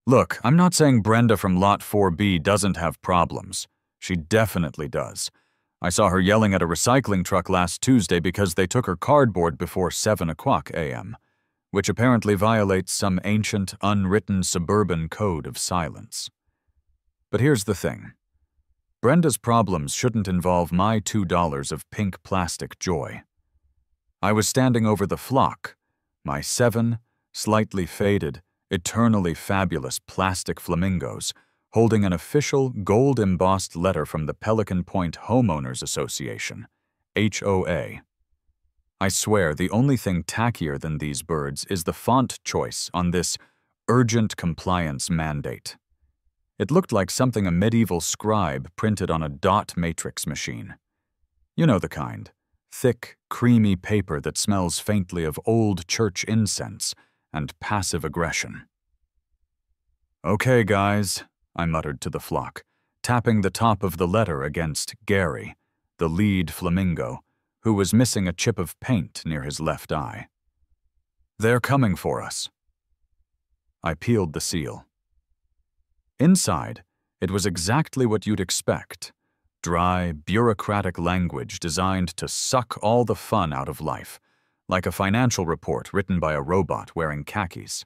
Look, I'm not saying Brenda from Lot 4B doesn't have problems. She definitely does. I saw her yelling at a recycling truck last Tuesday because they took her cardboard before 7 o'clock a.m., which apparently violates some ancient, unwritten suburban code of silence. But here's the thing. Brenda's problems shouldn't involve my $2 of pink plastic joy. I was standing over the flock, my 7 slightly faded, eternally fabulous plastic flamingos, holding an official gold-embossed letter from the Pelican Point Homeowners Association, HOA. I swear the only thing tackier than these birds is the font choice on this urgent compliance mandate. It looked like something a medieval scribe printed on a dot matrix machine. You know the kind. Thick, creamy paper that smells faintly of old church incense and passive aggression. "Okay, guys," I muttered to the flock, tapping the top of the letter against Gary, the lead flamingo, who was missing a chip of paint near his left eye. "They're coming for us." I peeled the seal. Inside, it was exactly what you'd expect. Dry, bureaucratic language designed to suck all the fun out of life, like a financial report written by a robot wearing khakis.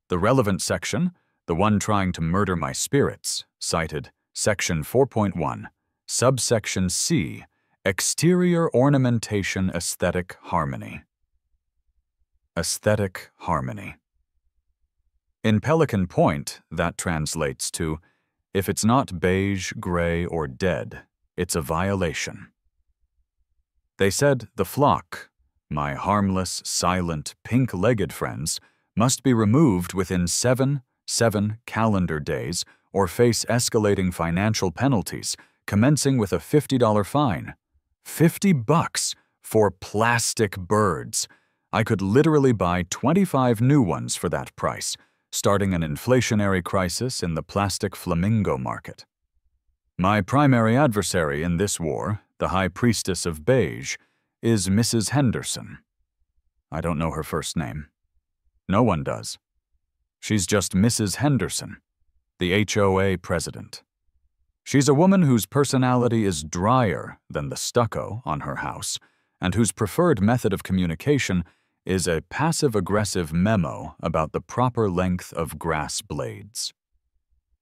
The relevant section, the one trying to murder my spirits, cited Section 4.1, Subsection C, Exterior Ornamentation Aesthetic Harmony. Aesthetic harmony. In Pelican Point, that translates to, if it's not beige, gray, or dead, it's a violation. They said the flock, my harmless, silent, pink-legged friends, must be removed within 7 calendar days or face escalating financial penalties, commencing with a $50 fine. $50 for plastic birds. I could literally buy 25 new ones for that price, starting an inflationary crisis in the plastic flamingo market. My primary adversary in this war, the High Priestess of Beige, is Mrs. Henderson. I don't know her first name. No one does. She's just Mrs. Henderson, the HOA president. She's a woman whose personality is drier than the stucco on her house, and whose preferred method of communication is a passive-aggressive memo about the proper length of grass blades.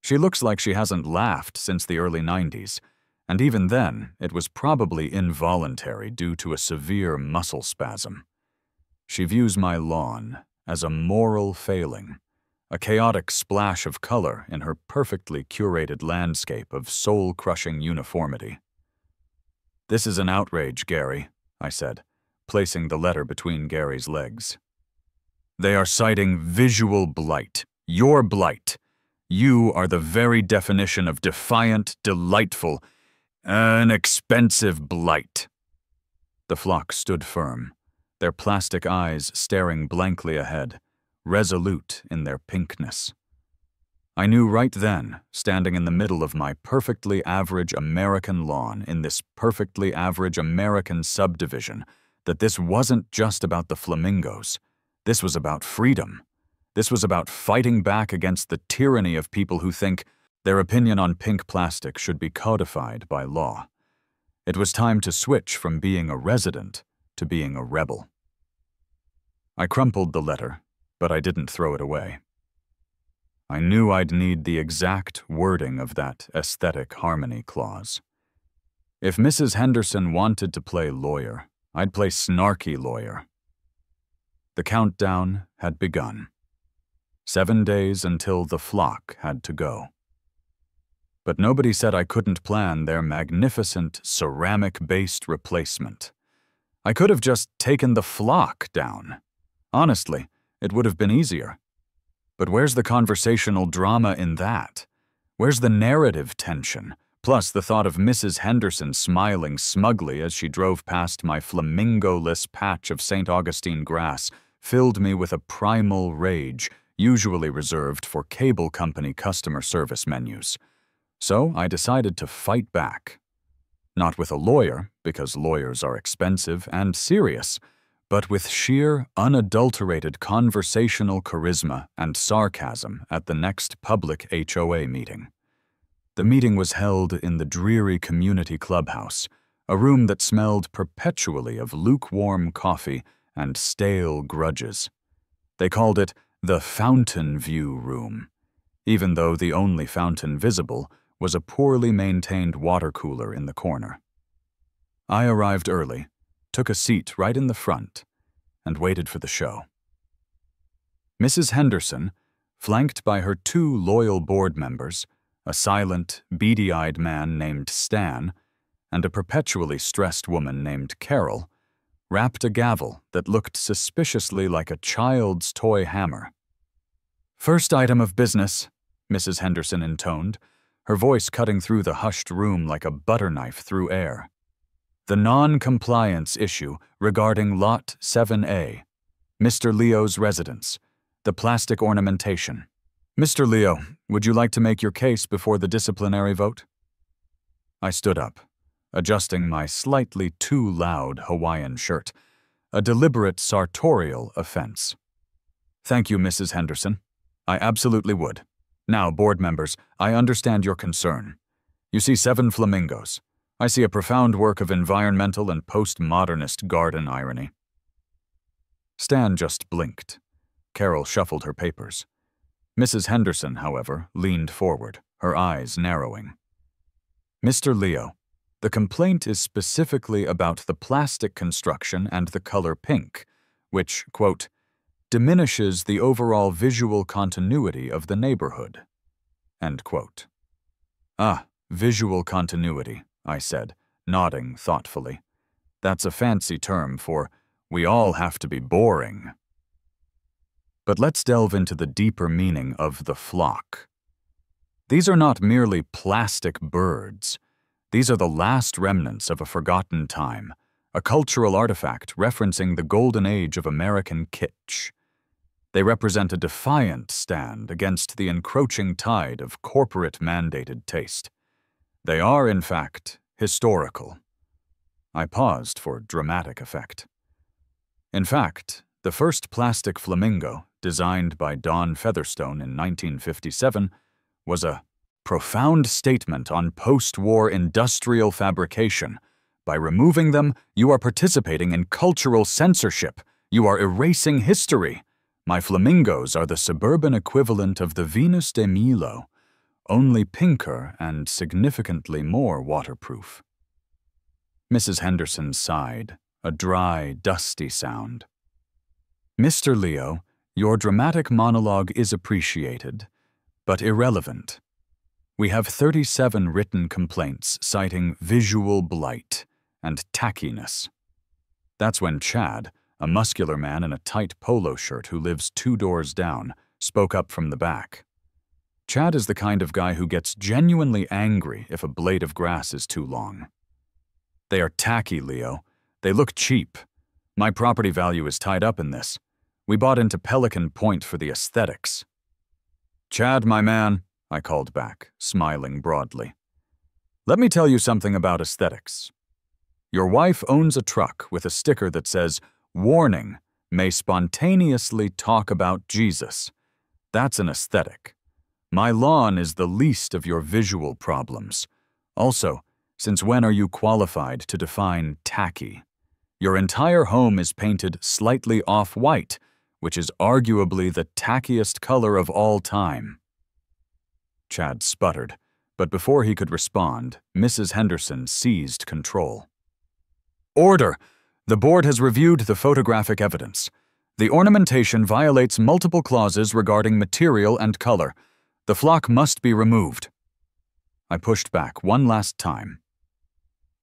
She looks like she hasn't laughed since the early 90s, and even then, it was probably involuntary due to a severe muscle spasm. She views my lawn as a moral failing, a chaotic splash of color in her perfectly curated landscape of soul-crushing uniformity. "This is an outrage, Gary," I said, placing the letter between Gary's legs. "They are citing visual blight. Your blight. You are the very definition of defiant, delightful, an expensive blight." The flock stood firm, their plastic eyes staring blankly ahead, resolute in their pinkness. I knew right then, standing in the middle of my perfectly average American lawn in this perfectly average American subdivision, that this wasn't just about the flamingos. This was about freedom. This was about fighting back against the tyranny of people who think their opinion on pink plastic should be codified by law. It was time to switch from being a resident to being a rebel. I crumpled the letter, but I didn't throw it away. I knew I'd need the exact wording of that aesthetic harmony clause. If Mrs. Henderson wanted to play lawyer, I'd play snarky lawyer. The countdown had begun. 7 days until the flock had to go. But nobody said I couldn't plan their magnificent ceramic-based replacement. I could have just taken the flock down. Honestly, it would have been easier. But where's the conversational drama in that? Where's the narrative tension? Plus the thought of Mrs. Henderson smiling smugly as she drove past my flamingo-less patch of St. Augustine grass filled me with a primal rage, usually reserved for cable company customer service menus. So I decided to fight back. Not with a lawyer, because lawyers are expensive and serious, but with sheer, unadulterated conversational charisma and sarcasm at the next public HOA meeting. The meeting was held in the dreary community clubhouse, a room that smelled perpetually of lukewarm coffee and stale grudges. They called it the Fountain View Room, even though the only fountain visible was a poorly maintained water cooler in the corner. I arrived early, took a seat right in the front, and waited for the show. Mrs. Henderson, flanked by her 2 loyal board members, a silent, beady-eyed man named Stan, and a perpetually stressed woman named Carol, rapped a gavel that looked suspiciously like a child's toy hammer. "First item of business," Mrs. Henderson intoned, her voice cutting through the hushed room like a butter knife through air. "The non-compliance issue regarding Lot 7A, Mr. Leo's residence, the plastic ornamentation. Mr. Leo, would you like to make your case before the disciplinary vote?" I stood up, adjusting my slightly too loud Hawaiian shirt, a deliberate sartorial offense. "Thank you, Mrs. Henderson. I absolutely would. Now, board members, I understand your concern. You see 7 flamingos. I see a profound work of environmental and postmodernist garden irony." Stan just blinked. Carol shuffled her papers. Mrs. Henderson, however, leaned forward, her eyes narrowing. "Mr. Leo, the complaint is specifically about the plastic construction and the color pink, which, quote, diminishes the overall visual continuity of the neighborhood," end quote. "Ah, visual continuity," I said, nodding thoughtfully. "That's a fancy term for we all have to be boring." But let's delve into the deeper meaning of the flock. These are not merely plastic birds. These are the last remnants of a forgotten time, a cultural artifact referencing the golden age of American kitsch. They represent a defiant stand against the encroaching tide of corporate-mandated taste. They are, in fact, historical. I paused for dramatic effect. In fact, the first plastic flamingo, designed by Don Featherstone in 1957, was a profound statement on post-war industrial fabrication. By removing them, you are participating in cultural censorship. You are erasing history. My flamingos are the suburban equivalent of the Venus de Milo, only pinker and significantly more waterproof. Mrs. Henderson sighed, a dry, dusty sound. "Mr. Leo, your dramatic monologue is appreciated, but irrelevant. We have 37 written complaints citing visual blight and tackiness." That's when Chad, a muscular man in a tight polo shirt who lives 2 doors down, spoke up from the back. Chad is the kind of guy who gets genuinely angry if a blade of grass is too long. "They are tacky, Leo. They look cheap. My property value is tied up in this. We bought into Pelican Point for the aesthetics." "Chad, my man," I called back, smiling broadly. "Let me tell you something about aesthetics. Your wife owns a truck with a sticker that says, 'Warning, may spontaneously talk about Jesus.' That's an aesthetic. My lawn is the least of your visual problems. Also, since when are you qualified to define tacky? Your entire home is painted slightly off-white, which is arguably the tackiest color of all time." Chad sputtered, but before he could respond, Mrs. Henderson seized control. "Order! The board has reviewed the photographic evidence. The ornamentation violates multiple clauses regarding material and color. The flock must be removed." I pushed back one last time.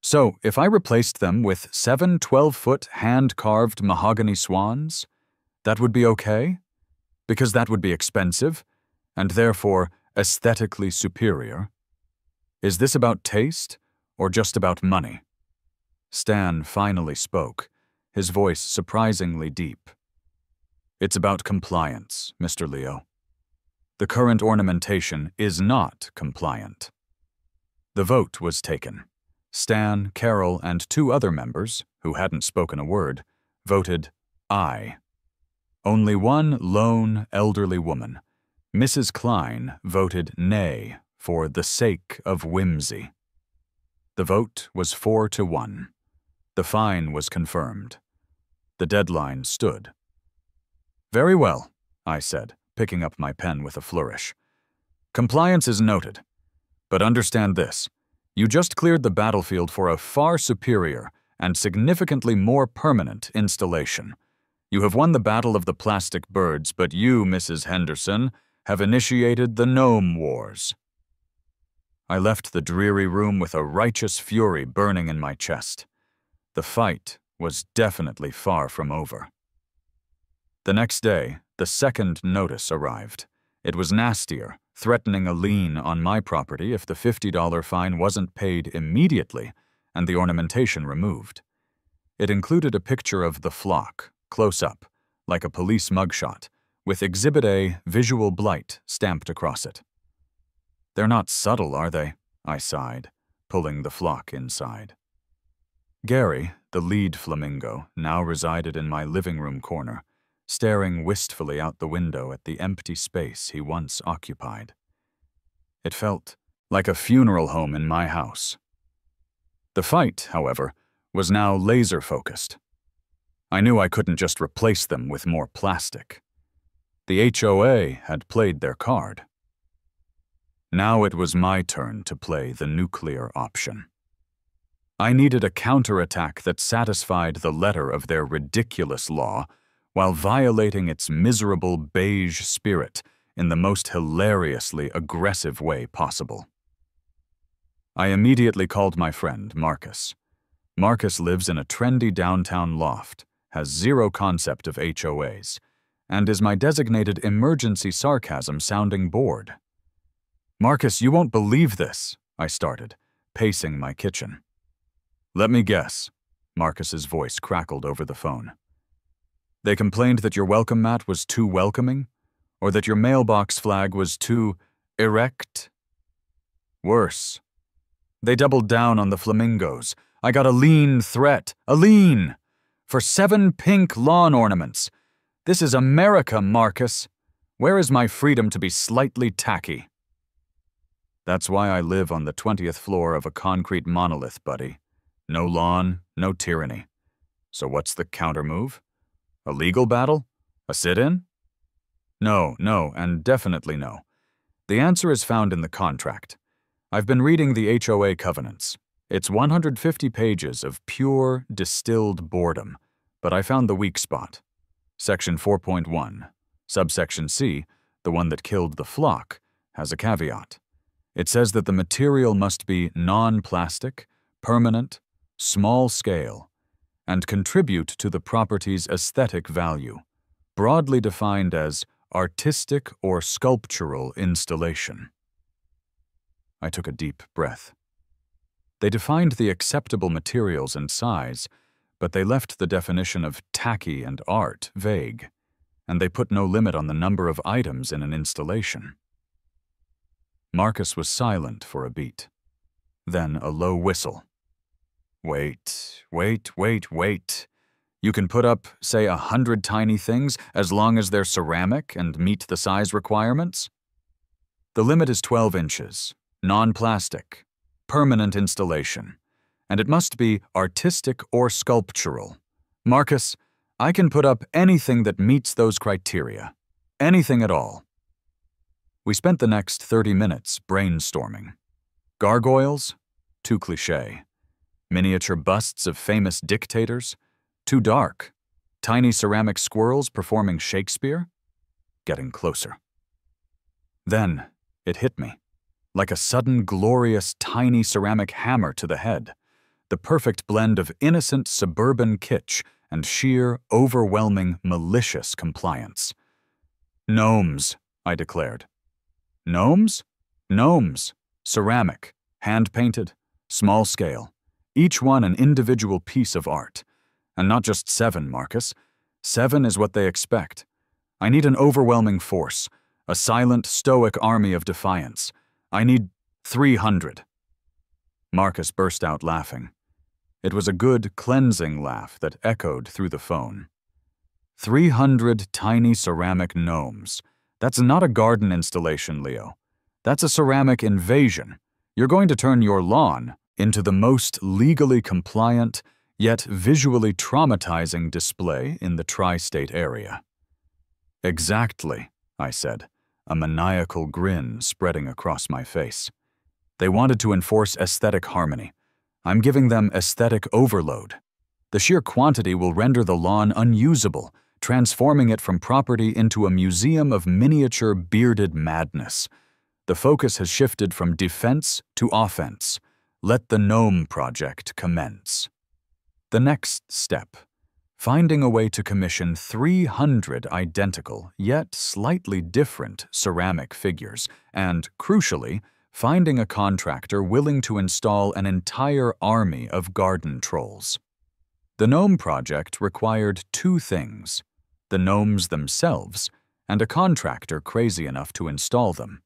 "So, if I replaced them with 7 12-foot hand-carved mahogany swans, that would be okay? Because that would be expensive, and therefore aesthetically superior? Is this about taste, or just about money?" Stan finally spoke, his voice surprisingly deep. "It's about compliance, Mr. Leo. The current ornamentation is not compliant." The vote was taken. Stan, Carol, and 2 other members, who hadn't spoken a word, voted I. Only one lone, elderly woman, Mrs. Klein, voted nay for the sake of whimsy. The vote was 4-1. The fine was confirmed. The deadline stood. Very well, I said, picking up my pen with a flourish. Compliance is noted. But understand this. You just cleared the battlefield for a far superior and significantly more permanent installation. You have won the battle of the plastic birds, but you, Mrs. Henderson, have initiated the Gnome Wars. I left the dreary room with a righteous fury burning in my chest. The fight was definitely far from over. The next day, the second notice arrived. It was nastier, threatening a lien on my property if the $50 fine wasn't paid immediately and the ornamentation removed. It included a picture of the flock, close up, like a police mugshot, with Exhibit A visual blight stamped across it. They're not subtle, are they? I sighed, pulling the flock inside. Gary, the lead flamingo, now resided in my living room corner, staring wistfully out the window at the empty space he once occupied. It felt like a funeral home in my house. The fight, however, was now laser-focused. I knew I couldn't just replace them with more plastic. The HOA had played their card. Now it was my turn to play the nuclear option. I needed a counterattack that satisfied the letter of their ridiculous law while violating its miserable beige spirit in the most hilariously aggressive way possible. I immediately called my friend, Marcus. Marcus lives in a trendy downtown loft, has zero concept of HOAs, and is my designated emergency sarcasm-sounding board. Marcus, you won't believe this, I started, pacing my kitchen. Let me guess. Marcus's voice crackled over the phone. They complained that your welcome mat was too welcoming, or that your mailbox flag was too erect? Worse. They doubled down on the Flamingos. I got a lien threat. A lien! For 7 pink lawn ornaments. This is America, Marcus. Where is my freedom to be slightly tacky? That's why I live on the 20th floor of a concrete monolith, buddy. No lawn, no tyranny. So what's the counter-move? A legal battle? A sit-in? No, and definitely no. The answer is found in the contract. I've been reading the HOA covenants. It's 150 pages of pure, distilled boredom, but I found the weak spot. Section 4.1, subsection C, the one that killed the flock, has a caveat. It says that the material must be non-plastic, permanent, small scale, and contribute to the property's aesthetic value, broadly defined as artistic or sculptural installation. I took a deep breath. They defined the acceptable materials and size, but they left the definition of tacky and art vague, and they put no limit on the number of items in an installation. Marcus was silent for a beat. Then a low whistle. Wait. You can put up, say, 100 tiny things as long as they're ceramic and meet the size requirements? The limit is 12 inches, non-plastic, permanent installation, and it must be artistic or sculptural. Marcus, I can put up anything that meets those criteria. Anything at all. We spent the next 30 minutes brainstorming. Gargoyles? Too cliché. Miniature busts of famous dictators? Too dark. Tiny ceramic squirrels performing Shakespeare? Getting closer. Then it hit me. Like a sudden, glorious, tiny ceramic hammer to the head. The perfect blend of innocent suburban kitsch and sheer, overwhelming, malicious compliance. Gnomes, I declared. Gnomes? Gnomes. Ceramic, hand-painted, small scale. Each one an individual piece of art. And not just 7, Marcus. 7 is what they expect. I need an overwhelming force, a silent, stoic army of defiance. I need 300. Marcus burst out laughing. It was a good, cleansing laugh that echoed through the phone. 300 tiny ceramic gnomes. That's not a garden installation, Leo. That's a ceramic invasion. You're going to turn your lawn into the most legally compliant, yet visually traumatizing display in the tri-state area. Exactly, I said, a maniacal grin spreading across my face. They wanted to enforce aesthetic harmony. I'm giving them aesthetic overload. The sheer quantity will render the lawn unusable, transforming it from property into a museum of miniature bearded madness. The focus has shifted from defense to offense. Let the Gnome project commence. The next step: finding a way to commission 300 identical, yet slightly different ceramic figures, and, crucially, finding a contractor willing to install an entire army of garden trolls. The Gnome project required two things: the gnomes themselves and a contractor crazy enough to install them.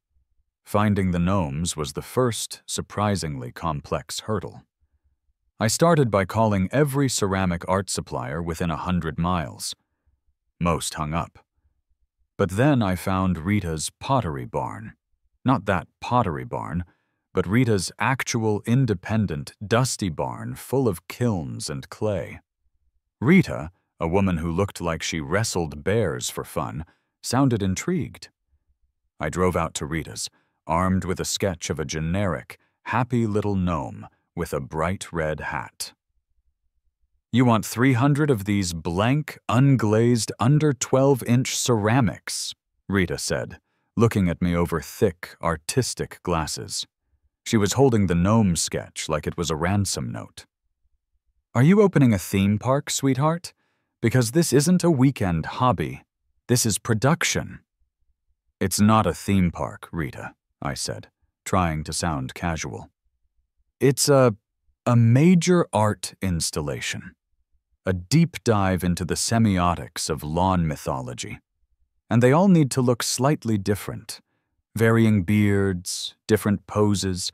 Finding the gnomes was the first, surprisingly complex hurdle. I started by calling every ceramic art supplier within 100 miles. Most hung up. But then I found Rita's pottery barn. Not that pottery barn, but Rita's actual independent, dusty barn full of kilns and clay. Rita, a woman who looked like she wrestled bears for fun, sounded intrigued. I drove out to Rita's, armed with a sketch of a generic, happy little gnome with a bright red hat. "You want 300 of these blank, unglazed, under 12-inch ceramics," Rita said, looking at me over thick, artistic glasses. She was holding the gnome sketch like it was a ransom note. "Are you opening a theme park, sweetheart? Because this isn't a weekend hobby. This is production." "It's not a theme park, Rita," I said, trying to sound casual. "It's a major art installation. A deep dive into the semiotics of lawn mythology. And they all need to look slightly different. Varying beards, different poses,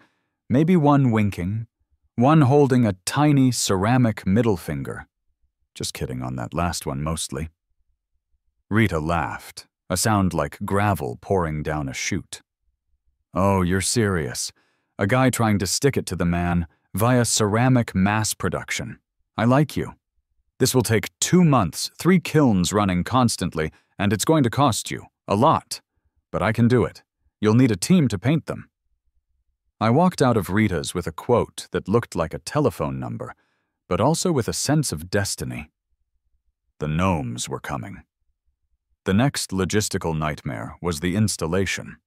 maybe one winking, one holding a tiny ceramic middle finger. Just kidding on that last one mostly." Rita laughed, a sound like gravel pouring down a chute. "Oh, you're serious. A guy trying to stick it to the man via ceramic mass production. I like you. This will take 2 months, 3 kilns running constantly, and it's going to cost you a lot. But I can do it. You'll need a team to paint them." I walked out of Rita's with a quote that looked like a telephone number, but also with a sense of destiny. The gnomes were coming. The next logistical nightmare was the installation.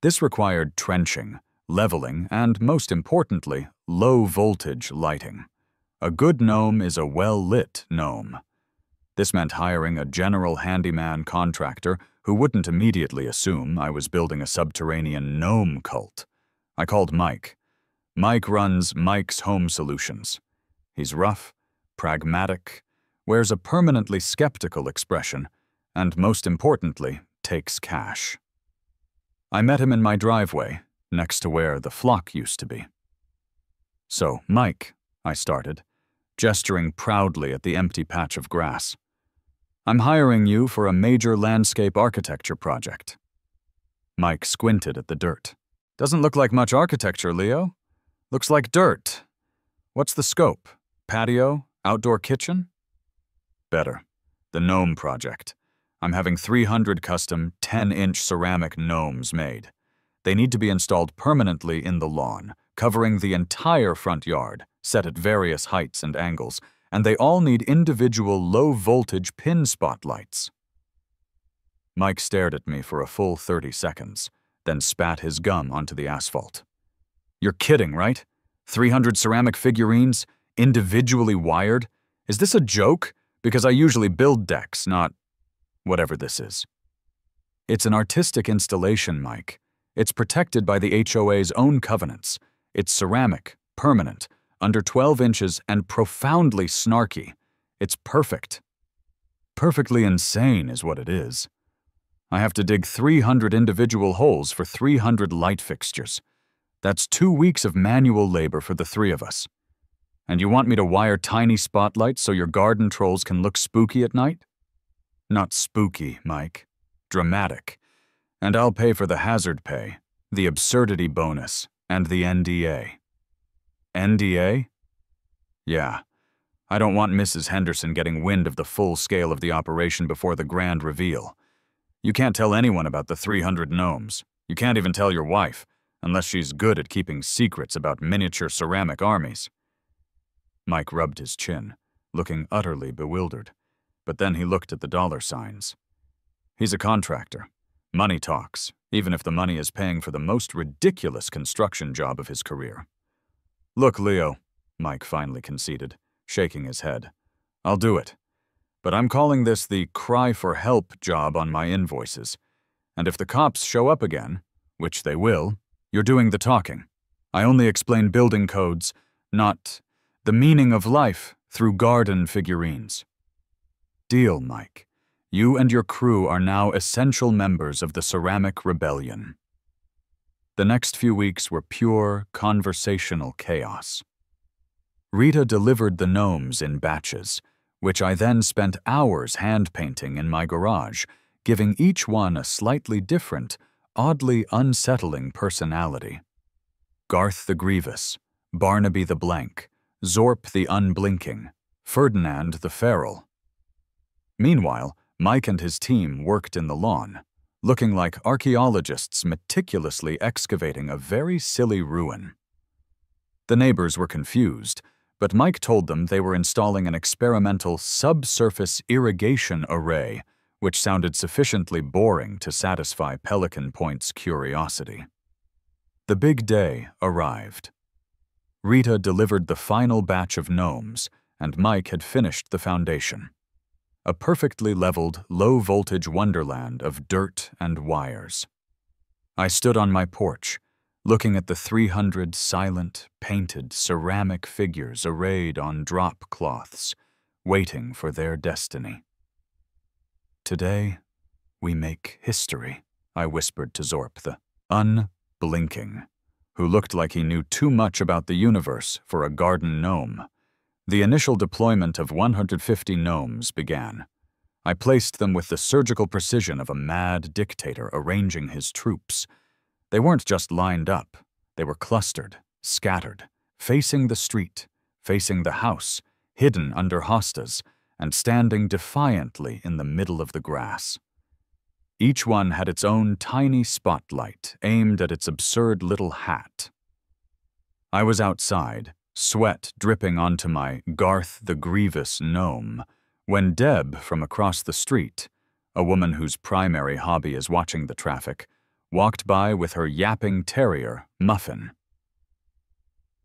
This required trenching, leveling, and, most importantly, low-voltage lighting. A good gnome is a well-lit gnome. This meant hiring a general handyman contractor who wouldn't immediately assume I was building a subterranean gnome cult. I called Mike. Mike runs Mike's Home Solutions. He's rough, pragmatic, wears a permanently skeptical expression, and most importantly, takes cash. I met him in my driveway, next to where the flock used to be. "So, Mike," I started, gesturing proudly at the empty patch of grass, "I'm hiring you for a major landscape architecture project." Mike squinted at the dirt. "Doesn't look like much architecture, Leo. Looks like dirt. What's the scope? Patio? Outdoor kitchen?" "Better. The Gnome project. I'm having 300 custom 10-inch ceramic gnomes made. They need to be installed permanently in the lawn, covering the entire front yard, set at various heights and angles, and they all need individual low-voltage pin spotlights." Mike stared at me for a full 30 seconds, then spat his gum onto the asphalt. "You're kidding, right? 300 ceramic figurines, individually wired? Is this a joke? Because I usually build decks, not whatever this is." "It's an artistic installation, Mike. It's protected by the HOA's own covenants. It's ceramic, permanent, under 12 inches, and profoundly snarky. It's perfect." "Perfectly insane is what it is. I have to dig 300 individual holes for 300 light fixtures. That's 2 weeks of manual labor for the 3 of us. And you want me to wire tiny spotlights so your garden trolls can look spooky at night?" Not spooky, Mike. Dramatic. And I'll pay for the hazard pay, the absurdity bonus, and the NDA. NDA? Yeah. I don't want Mrs. Henderson getting wind of the full scale of the operation before the grand reveal. You can't tell anyone about the 300 gnomes. You can't even tell your wife, unless she's good at keeping secrets about miniature ceramic armies. Mike rubbed his chin, looking utterly bewildered, but then he looked at the dollar signs. He's a contractor. Money talks, even if the money is paying for the most ridiculous construction job of his career. Look, Leo, Mike finally conceded, shaking his head. I'll do it. But I'm calling this the cry for help job on my invoices. And if the cops show up again, which they will, you're doing the talking. I only explain building codes, not the meaning of life through garden figurines. Deal, Mike. You and your crew are now essential members of the Ceramic Rebellion. The next few weeks were pure conversational chaos. Rita delivered the gnomes in batches, which I then spent hours hand-painting in my garage, giving each one a slightly different, oddly unsettling personality. Garth the Grievous, Barnaby the Blank, Zorp the Unblinking, Ferdinand the Feral. Meanwhile, Mike and his team worked in the lawn, looking like archaeologists meticulously excavating a very silly ruin. The neighbors were confused, but Mike told them they were installing an experimental subsurface irrigation array, which sounded sufficiently boring to satisfy Pelican Point's curiosity. The big day arrived. Rita delivered the final batch of gnomes, and Mike had finished the foundation. A perfectly leveled, low-voltage wonderland of dirt and wires. I stood on my porch, looking at the 300 silent, painted ceramic figures arrayed on drop cloths, waiting for their destiny. Today, we make history, I whispered to Zorp, the unblinking, who looked like he knew too much about the universe for a garden gnome. The initial deployment of 150 gnomes began. I placed them with the surgical precision of a mad dictator arranging his troops. They weren't just lined up. They were clustered, scattered, facing the street, facing the house, hidden under hostas, and standing defiantly in the middle of the grass. Each one had its own tiny spotlight aimed at its absurd little hat. I was outside, sweat dripping onto my Garth the Grievous gnome, when Deb from across the street, a woman whose primary hobby is watching the traffic, walked by with her yapping terrier, Muffin.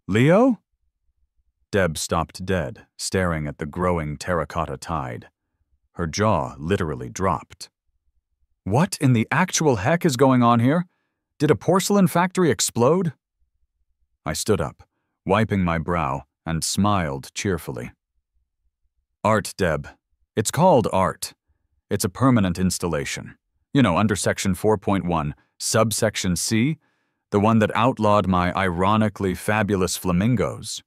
Leo? Deb stopped dead, staring at the growing terracotta tide. Her jaw literally dropped. What in the actual heck is going on here? Did a porcelain factory explode? I stood up, wiping my brow, and smiled cheerfully. Art, Deb. It's called art. It's a permanent installation. You know, under Section 4.1, subsection C, the one that outlawed my ironically fabulous flamingos.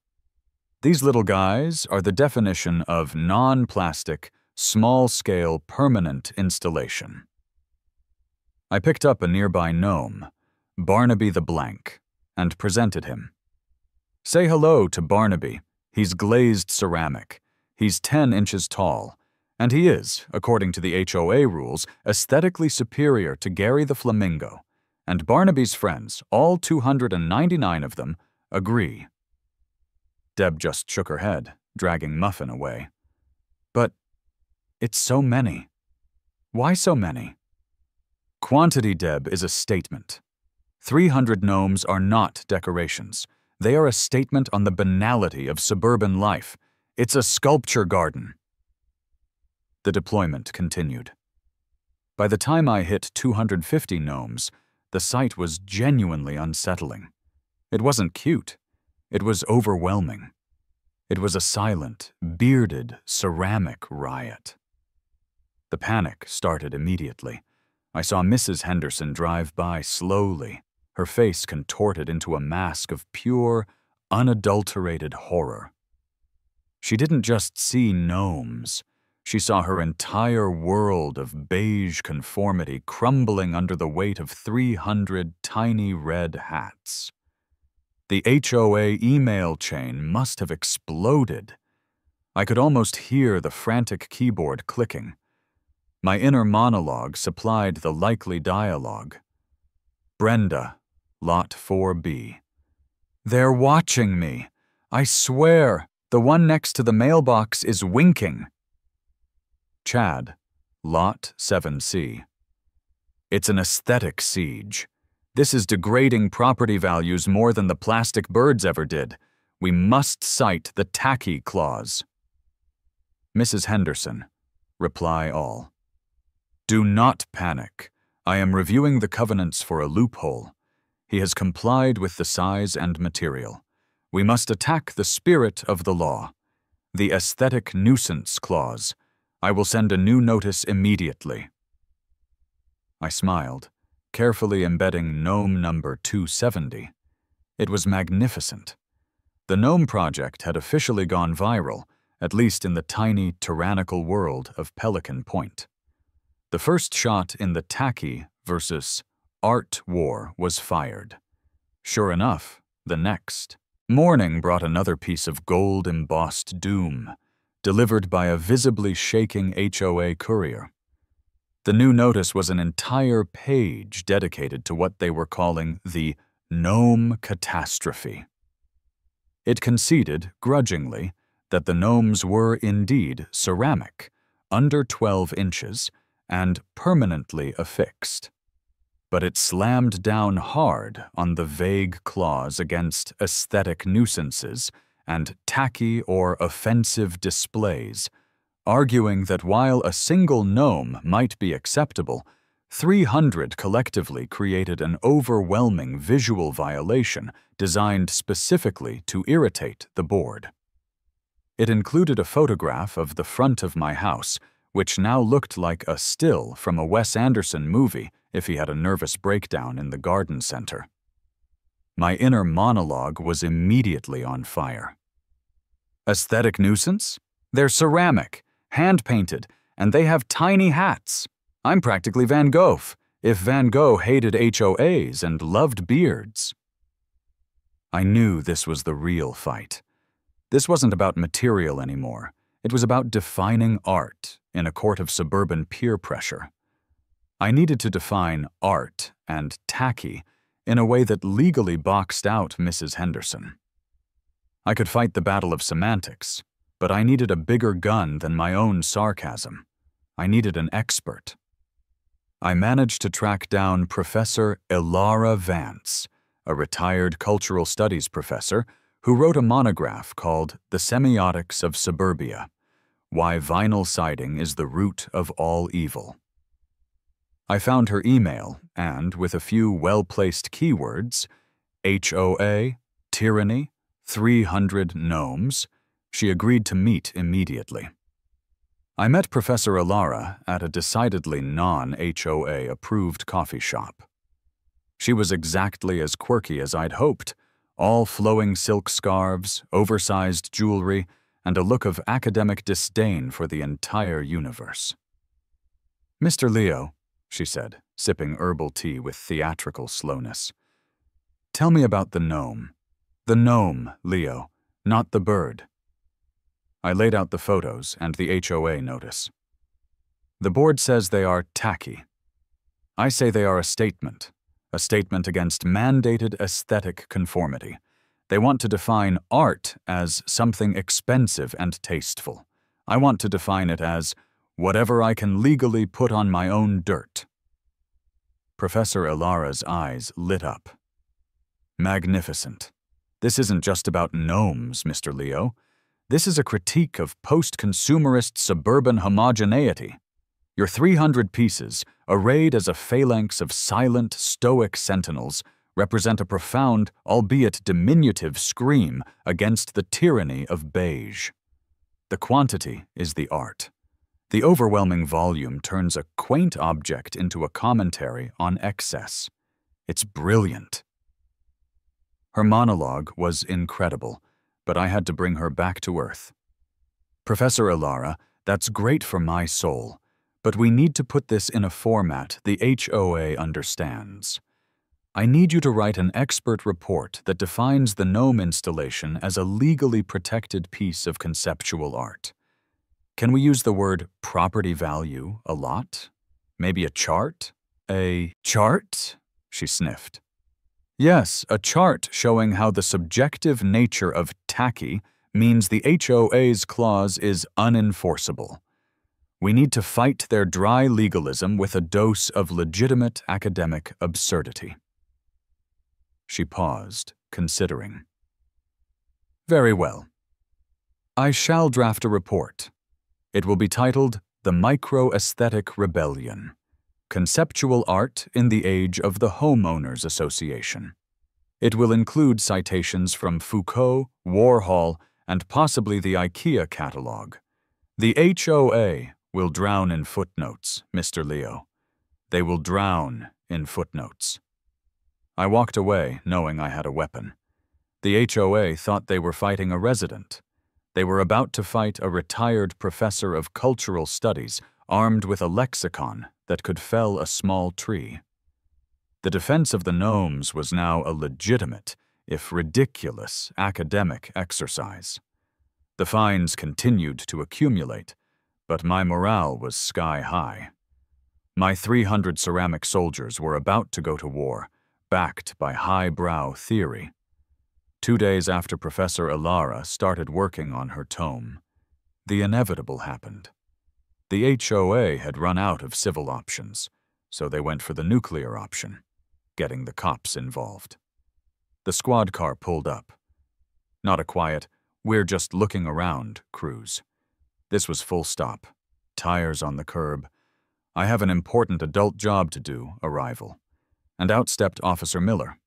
These little guys are the definition of non-plastic, small-scale permanent installation. I picked up a nearby gnome, Barnaby the Blank, and presented him. Say hello to Barnaby. He's glazed ceramic. He's 10 inches tall, and he is, according to the HOA rules, aesthetically superior to Gary the Flamingo, and Barnaby's friends, all 299 of them, agree. Deb just shook her head, dragging Muffin away. But it's so many. Why so many? Quantity, Deb, is a statement. 300 gnomes are not decorations. They are a statement on the banality of suburban life. It's a sculpture garden. The deployment continued. By the time I hit 250 gnomes, the sight was genuinely unsettling. It wasn't cute. It was overwhelming. It was a silent, bearded, ceramic riot. The panic started immediately. I saw Mrs. Henderson drive by slowly, her face contorted into a mask of pure, unadulterated horror. She didn't just see gnomes. She saw her entire world of beige conformity crumbling under the weight of 300 tiny red hats. The HOA email chain must have exploded. I could almost hear the frantic keyboard clicking. My inner monologue supplied the likely dialogue. Brenda, Lot 4B. They're watching me. I swear, the one next to the mailbox is winking. Chad, Lot 7C. It's an aesthetic siege. This is degrading property values more than the plastic birds ever did. We must cite the Tacky clause. Mrs. Henderson, reply all. Do not panic. I am reviewing the covenants for a loophole. He has complied with the size and material. We must attack the spirit of the law. The aesthetic nuisance clause. I will send a new notice immediately. I smiled, carefully embedding gnome number 270. It was magnificent. The gnome project had officially gone viral, at least in the tiny, tyrannical world of Pelican Point. The first shot in the Tacky versus art war was fired. Sure enough, the next. Morning brought another piece of gold-embossed doom, delivered by a visibly shaking HOA courier. The new notice was an entire page dedicated to what they were calling the gnome catastrophe. It conceded, grudgingly, that the gnomes were indeed ceramic, under 12 inches, and permanently affixed. But it slammed down hard on the vague clause against aesthetic nuisances and tacky or offensive displays, arguing that while a single gnome might be acceptable, 300 collectively created an overwhelming visual violation designed specifically to irritate the board. It included a photograph of the front of my house, which now looked like a still from a Wes Anderson movie if he had a nervous breakdown in the garden center. My inner monologue was immediately on fire. Aesthetic nuisance? They're ceramic, hand-painted, and they have tiny hats. I'm practically Van Gogh, if Van Gogh hated HOAs and loved beards. I knew this was the real fight. This wasn't about material anymore. It was about defining art in a court of suburban peer pressure. I needed to define art and tacky in a way that legally boxed out Mrs. Henderson. I could fight the battle of semantics, but I needed a bigger gun than my own sarcasm. I needed an expert. I managed to track down Professor Ilara Vance, a retired cultural studies professor who wrote a monograph called The Semiotics of Suburbia, Why Vinyl Siding is the Root of All Evil. I found her email and, with a few well-placed keywords, HOA, tyranny, 300 gnomes, she agreed to meet immediately. I met Professor Ilara at a decidedly non-HOA approved coffee shop. She was exactly as quirky as I'd hoped, all flowing silk scarves, oversized jewelry, and a look of academic disdain for the entire universe. Mr. Leo, she said, sipping herbal tea with theatrical slowness. Tell me about the gnome. The gnome, Leo, not the bird. I laid out the photos and the HOA notice. The board says they are tacky. I say they are a statement against mandated aesthetic conformity. They want to define art as something expensive and tasteful. I want to define it as whatever I can legally put on my own dirt. Professor Ilara's eyes lit up. Magnificent. This isn't just about gnomes, Mr. Leo. This is a critique of post-consumerist suburban homogeneity. Your 300 pieces, arrayed as a phalanx of silent, stoic sentinels, represent a profound, albeit diminutive, scream against the tyranny of beige. The quantity is the art. The overwhelming volume turns a quaint object into a commentary on excess. It's brilliant. Her monologue was incredible, but I had to bring her back to earth. Professor Ilara, That's great for my soul, but we need to put this in a format the HOA understands. I need you to write an expert report that defines the gnome installation as a legally protected piece of conceptual art. Can we use the word property value a lot? Maybe a chart? A chart? She sniffed. Yes, a chart showing how the subjective nature of tacky means the HOA's clause is unenforceable. We need to fight their dry legalism with a dose of legitimate academic absurdity. She paused, considering. Very well. I shall draft a report. It will be titled The Micro-Aesthetic Rebellion, Conceptual Art in the Age of the Homeowners Association. It will include citations from Foucault, Warhol, and possibly the IKEA catalog. The HOA will drown in footnotes, Mr. Leo. They will drown in footnotes. I walked away, knowing I had a weapon. The HOA thought they were fighting a resident. They were about to fight a retired professor of cultural studies armed with a lexicon that could fell a small tree. The defense of the gnomes was now a legitimate, if ridiculous, academic exercise. The fines continued to accumulate, but my morale was sky high. My 300 ceramic soldiers were about to go to war, backed by highbrow theory. 2 days after Professor Ilara started working on her tome, the inevitable happened. The HOA had run out of civil options, so they went for the nuclear option, getting the cops involved. The squad car pulled up. Not a quiet, we're just looking around cruise. This was full stop, tires on the curb. I have an important adult job to do arrival. And out stepped Officer Miller.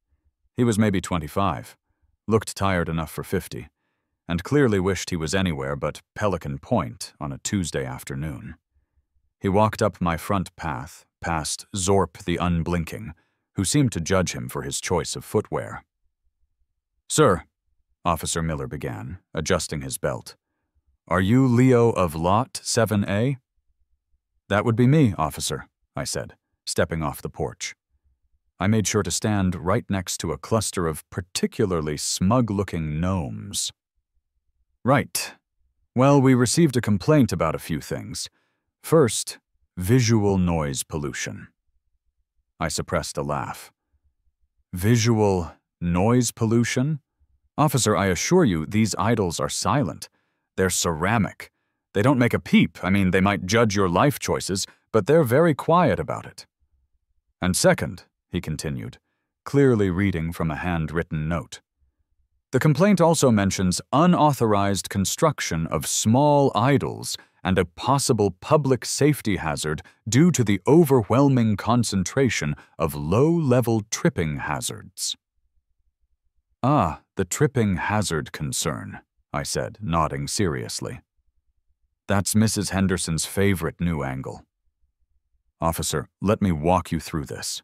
He was maybe 25, looked tired enough for 50, and clearly wished he was anywhere but Pelican Point on a Tuesday afternoon. He walked up my front path, past Zorp the Unblinking, who seemed to judge him for his choice of footwear. Sir, Officer Miller began, adjusting his belt, are you Leo of Lot 7A? That would be me, officer, I said, stepping off the porch. I made sure to stand right next to a cluster of particularly smug-looking gnomes. Right. Well, we received a complaint about a few things. First, visual noise pollution. I suppressed a laugh. Visual noise pollution? Officer, I assure you, these idols are silent. They're ceramic. They don't make a peep. I mean, they might judge your life choices, but they're very quiet about it. And second, he continued, clearly reading from a handwritten note. The complaint also mentions unauthorized construction of small idols and a possible public safety hazard due to the overwhelming concentration of low-level tripping hazards. Ah, the tripping hazard concern, I said, nodding seriously. That's Mrs. Henderson's favorite new angle. Officer, let me walk you through this.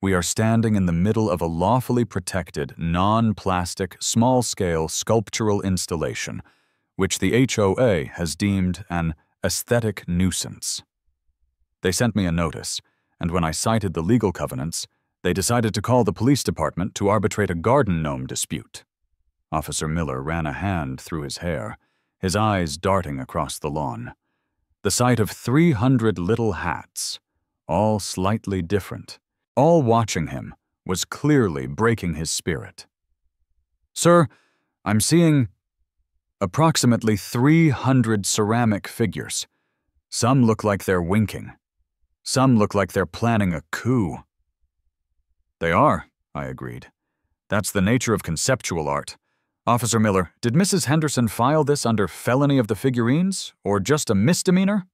We are standing in the middle of a lawfully protected, non-plastic, small-scale sculptural installation, which the HOA has deemed an aesthetic nuisance. They sent me a notice, and when I cited the legal covenants, they decided to call the police department to arbitrate a garden gnome dispute. Officer Miller ran a hand through his hair, his eyes darting across the lawn. The sight of 300 little hats, all slightly different, all watching him, was clearly breaking his spirit. Sir, I'm seeing approximately 300 ceramic figures. Some look like they're winking. Some look like they're planning a coup. They are, I agreed. That's the nature of conceptual art. Officer Miller, did Mrs. Henderson file this under felony of the figurines, or just a misdemeanor?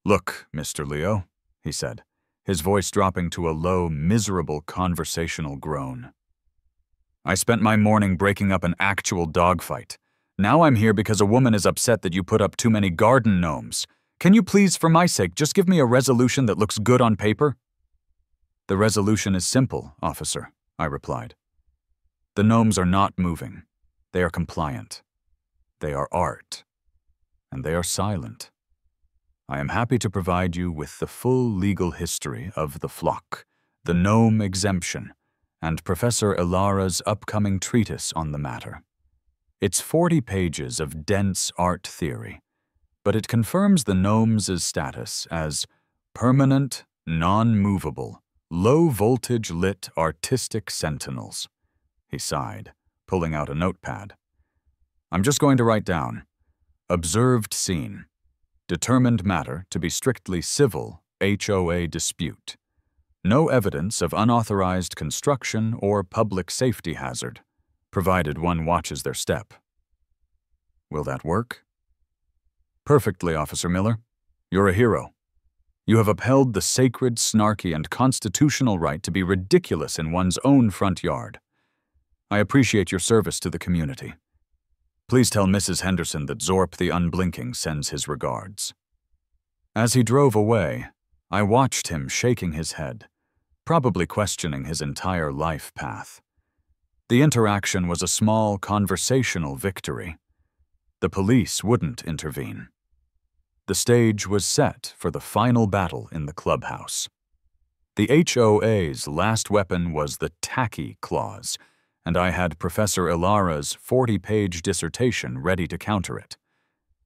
Look, Mr. Leo, he said, his voice dropping to a low, miserable conversational groan. I spent my morning breaking up an actual dogfight. Now I'm here because a woman is upset that you put up too many garden gnomes. Can you please, for my sake, just give me a resolution that looks good on paper? The resolution is simple, officer, I replied. The gnomes are not moving. They are compliant. They are art. And they are silent. I am happy to provide you with the full legal history of the flock, the gnome exemption, and Professor Ilara's upcoming treatise on the matter. It's 40 pages of dense art theory, but it confirms the gnomes' status as permanent, non-movable, low-voltage lit artistic sentinels. He sighed, pulling out a notepad. I'm just going to write down, observed scene, determined matter to be strictly civil HOA dispute. No evidence of unauthorized construction or public safety hazard, provided one watches their step. Will that work? Perfectly, Officer Miller. You're a hero. You have upheld the sacred, snarky, and constitutional right to be ridiculous in one's own front yard. I appreciate your service to the community. Please tell Mrs. Henderson that Zorp the Unblinking sends his regards. As he drove away, I watched him shaking his head, probably questioning his entire life path. The interaction was a small conversational victory. The police wouldn't intervene. The stage was set for the final battle in the clubhouse. The HOA's last weapon was the Tacky clause, and I had Professor Ilara's 40-page dissertation ready to counter it.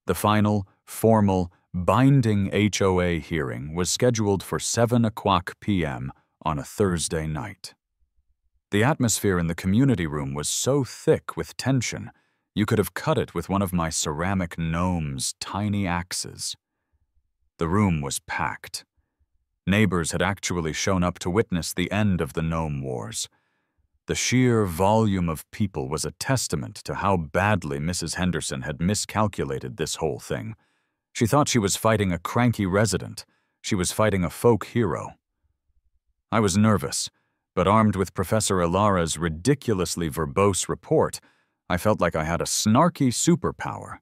The final, formal, binding HOA hearing was scheduled for 7:00 p.m. on a Thursday night. The atmosphere in the community room was so thick with tension, you could have cut it with one of my ceramic gnomes' tiny axes. The room was packed. Neighbors had actually shown up to witness the end of the gnome wars. The sheer volume of people was a testament to how badly Mrs. Henderson had miscalculated this whole thing. She thought she was fighting a cranky resident. She was fighting a folk hero. I was nervous, but armed with Professor Ilara's ridiculously verbose report, I felt like I had a snarky superpower.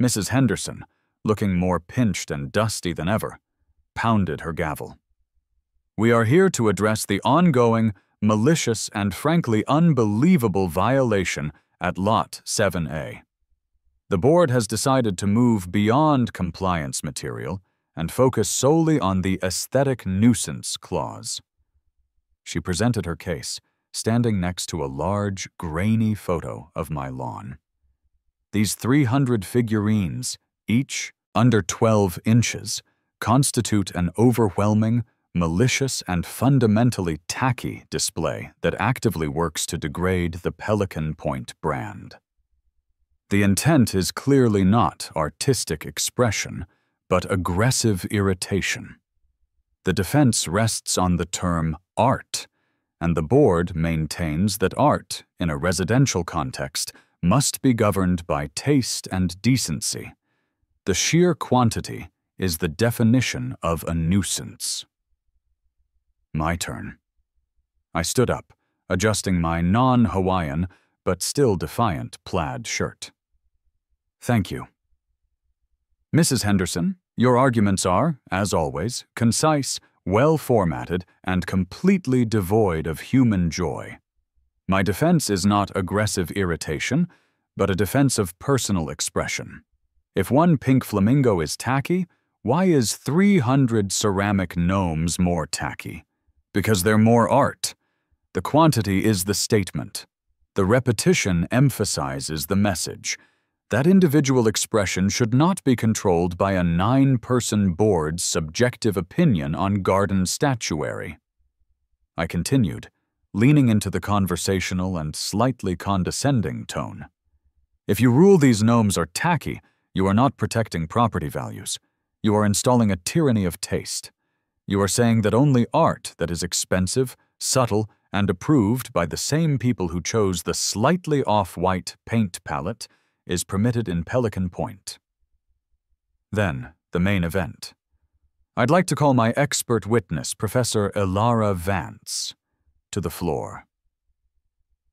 Mrs. Henderson, looking more pinched and dusty than ever, pounded her gavel. We are here to address the ongoing, malicious, and frankly unbelievable violation at Lot 7A. The board has decided to move beyond compliance material and focus solely on the aesthetic nuisance clause. She presented her case, standing next to a large, grainy photo of my lawn. These 300 figurines, each under 12 inches, constitute an overwhelming, malicious, and fundamentally tacky display that actively works to degrade the Pelican Point brand. The intent is clearly not artistic expression, but aggressive irritation. The defense rests on the term art, and the board maintains that art, in a residential context, must be governed by taste and decency. The sheer quantity is the definition of a nuisance. My turn. I stood up, adjusting my non-Hawaiian but still defiant plaid shirt. Thank you. Mrs. Henderson, your arguments are, as always, concise, well-formatted, and completely devoid of human joy. My defense is not aggressive irritation, but a defense of personal expression. If one pink flamingo is tacky, why is 300 ceramic gnomes more tacky? Because they're more art. The quantity is the statement. The repetition emphasizes the message. That individual expression should not be controlled by a 9-person board's subjective opinion on garden statuary. I continued, leaning into the conversational and slightly condescending tone. If you rule these gnomes are tacky, you are not protecting property values. You are installing a tyranny of taste. You are saying that only art that is expensive, subtle, and approved by the same people who chose the slightly off-white paint palette is permitted in Pelican Point. Then, the main event. I'd like to call my expert witness, Professor Ilara Vance, to the floor.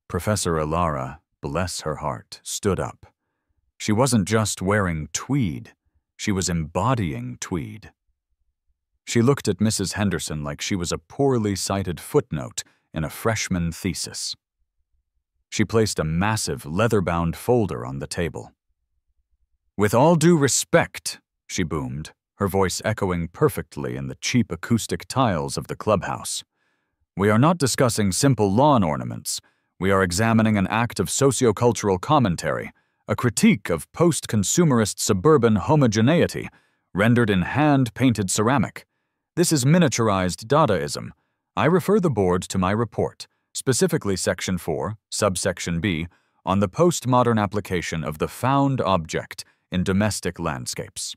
Professor Ilara, bless her heart, stood up. She wasn't just wearing tweed, she was embodying tweed. She looked at Mrs. Henderson like she was a poorly cited footnote in a freshman thesis. She placed a massive leather-bound folder on the table. With all due respect, she boomed, her voice echoing perfectly in the cheap acoustic tiles of the clubhouse. "We are not discussing simple lawn ornaments. We are examining an act of sociocultural commentary, a critique of post-consumerist suburban homogeneity, rendered in hand-painted ceramic. This is miniaturized Dadaism. I refer the board to my report, specifically Section 4, subsection B, on the postmodern application of the found object in domestic landscapes."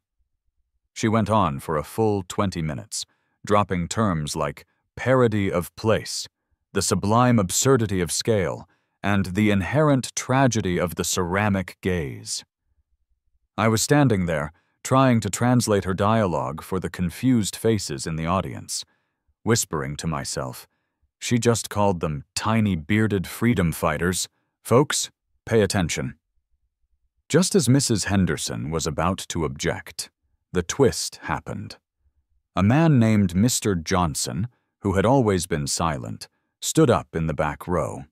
She went on for a full 20 minutes, dropping terms like parody of place, the sublime absurdity of scale, and the inherent tragedy of the ceramic gaze. I was standing there, trying to translate her dialogue for the confused faces in the audience, whispering to myself, "She just called them tiny bearded freedom fighters. Folks, pay attention." Just as Mrs. Henderson was about to object, the twist happened. A man named Mr. Johnson, who had always been silent, stood up in the back row.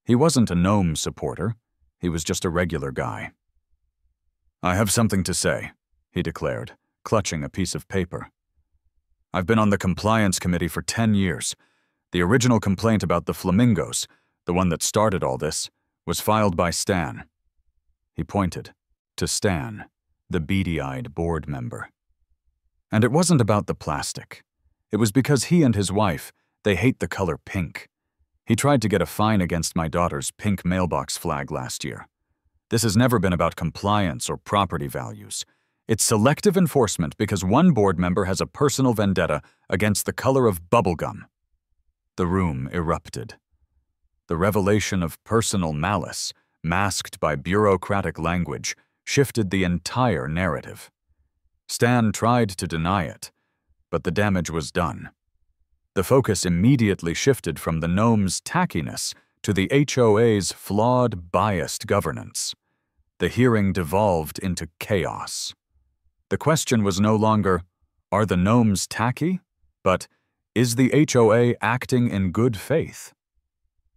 He wasn't a Gnome supporter. He was just a regular guy. "I have something to say," he declared, clutching a piece of paper. "I've been on the compliance committee for 10 years. The original complaint about the Flamingos, the one that started all this, was filed by Stan." He pointed to Stan, the beady-eyed board member. "And it wasn't about the plastic. It was because he and his wife, they hate the color pink. He tried to get a fine against my daughter's pink mailbox flag last year. This has never been about compliance or property values. It's selective enforcement because one board member has a personal vendetta against the color of bubblegum." The room erupted. The revelation of personal malice, masked by bureaucratic language, shifted the entire narrative. Stan tried to deny it, but the damage was done. The focus immediately shifted from the Gnomes' tackiness to the HOA's flawed, biased governance. The hearing devolved into chaos. The question was no longer, "Are the Gnomes tacky?" but, "Is the HOA acting in good faith?"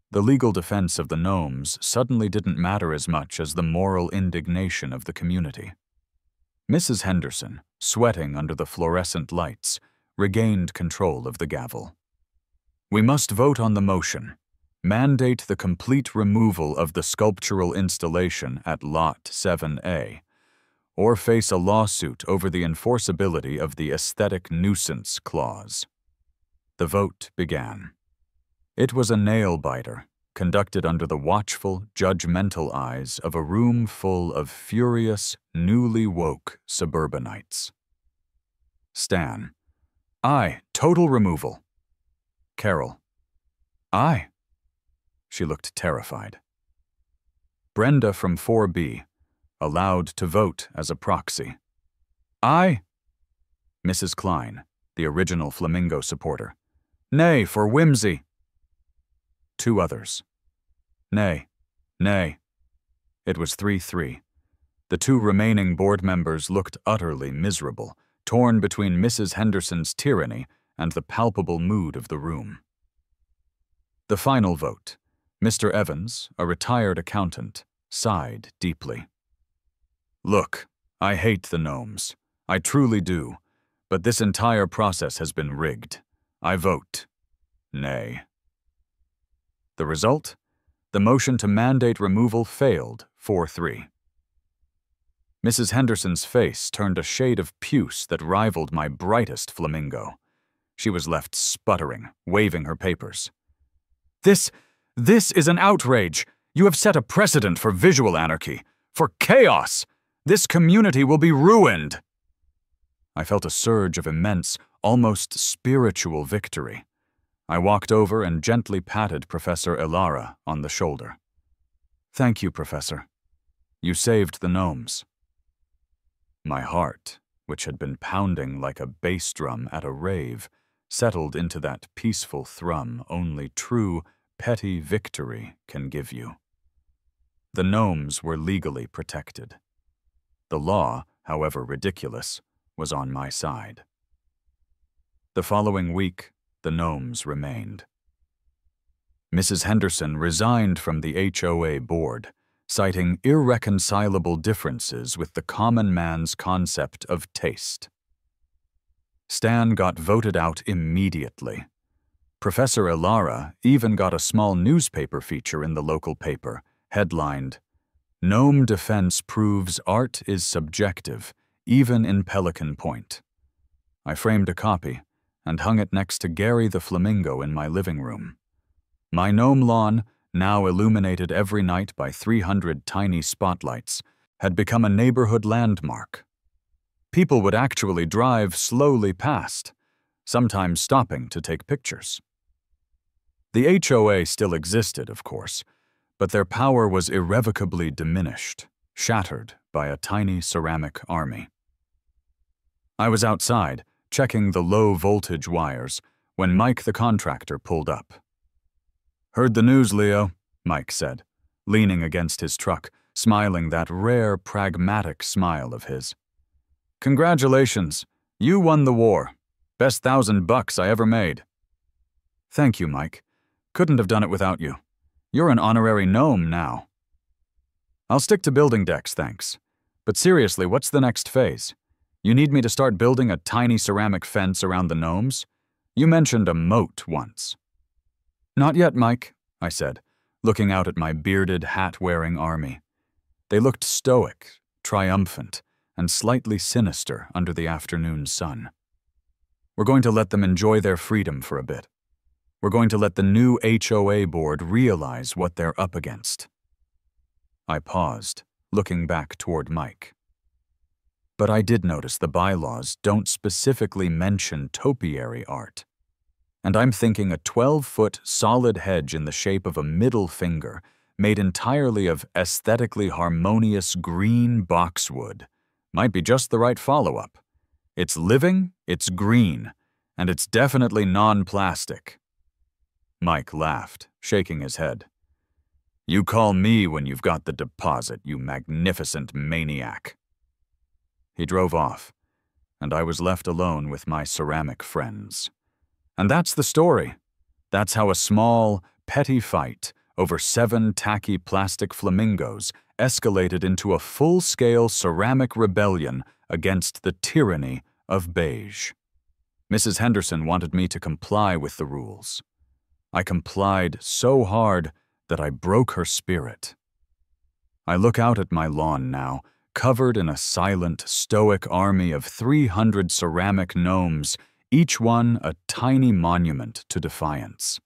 The legal defense of the Gnomes suddenly didn't matter as much as the moral indignation of the community. Mrs. Henderson, sweating under the fluorescent lights, regained control of the gavel. "We must vote on the motion. Mandate the complete removal of the sculptural installation at Lot 7A, or face a lawsuit over the enforceability of the aesthetic nuisance clause." The vote began. It was a nail-biter, conducted under the watchful, judgmental eyes of a room full of furious, newly woke suburbanites. Stan: "Aye, total removal." Carol: "Aye." She looked terrified. Brenda from 4B, allowed to vote as a proxy. "Aye." Mrs. Klein, the original Flamingo supporter: "Nay, for whimsy." Two others: "Nay, nay." It was 3-3. The two remaining board members looked utterly miserable, torn between Mrs. Henderson's tyranny and the palpable mood of the room. The final vote. Mr. Evans, a retired accountant, sighed deeply. "Look, I hate the Gnomes. I truly do. But this entire process has been rigged. I vote nay." The result? The motion to mandate removal failed 4-3. Mrs. Henderson's face turned a shade of puce that rivaled my brightest flamingo. She was left sputtering, waving her papers. This is an outrage. You have set a precedent for visual anarchy, for chaos. This community will be ruined." I felt a surge of immense, almost spiritual victory. I walked over and gently patted Professor Elara on the shoulder. "Thank you, Professor. You saved the Gnomes." My heart, which had been pounding like a bass drum at a rave, settled into that peaceful thrum only true, petty victory can give you. The Gnomes were legally protected. The law, however ridiculous, was on my side. The following week, the Gnomes remained. Mrs. Henderson resigned from the HOA board, citing irreconcilable differences with the common man's concept of taste. Stan got voted out immediately. Professor Ilara even got a small newspaper feature in the local paper, headlined, "Gnome Defense Proves Art is Subjective, Even in Pelican Point." I framed a copy and hung it next to Gary the Flamingo in my living room. My gnome lawn, now illuminated every night by 300 tiny spotlights, had become a neighborhood landmark. People would actually drive slowly past, sometimes stopping to take pictures. The HOA still existed, of course, but their power was irrevocably diminished, shattered by a tiny ceramic army. I was outside, checking the low-voltage wires, when Mike the contractor pulled up. "Heard the news, Leo," Mike said, leaning against his truck, smiling that rare, pragmatic smile of his. "Congratulations, you won the war. Best $1,000 I ever made." "Thank you, Mike. Couldn't have done it without you. You're an honorary gnome now." "I'll stick to building decks, thanks. But seriously, what's the next phase? You need me to start building a tiny ceramic fence around the gnomes? You mentioned a moat once." "Not yet, Mike," I said, looking out at my bearded, hat-wearing army. They looked stoic, triumphant, and slightly sinister under the afternoon sun. "We're going to let them enjoy their freedom for a bit. We're going to let the new HOA board realize what they're up against." I paused, looking back toward Mike. But I did notice the bylaws don't specifically mention topiary art. And I'm thinking a 12-foot solid hedge in the shape of a middle finger, made entirely of aesthetically harmonious green boxwood, might be just the right follow-up. It's living, it's green, and it's definitely non-plastic. Mike laughed, shaking his head. "You call me when you've got the deposit, you magnificent maniac." He drove off, and I was left alone with my ceramic friends. And that's the story. That's how a small, petty fight over 7 tacky plastic flamingos escalated into a full-scale ceramic rebellion against the tyranny of beige. Mrs. Henderson wanted me to comply with the rules. I complied so hard that I broke her spirit. I look out at my lawn now, covered in a silent, stoic army of 300 ceramic gnomes, each one a tiny monument to defiance.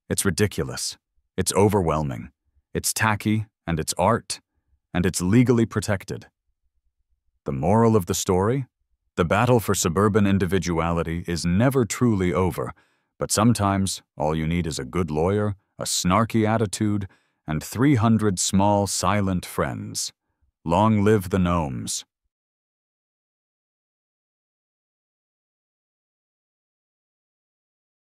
It's ridiculous. It's overwhelming. It's tacky, and it's art, and it's legally protected. The moral of the story? The battle for suburban individuality is never truly over, but sometimes all you need is a good lawyer, a snarky attitude, and 300 small, silent friends. Long live the gnomes.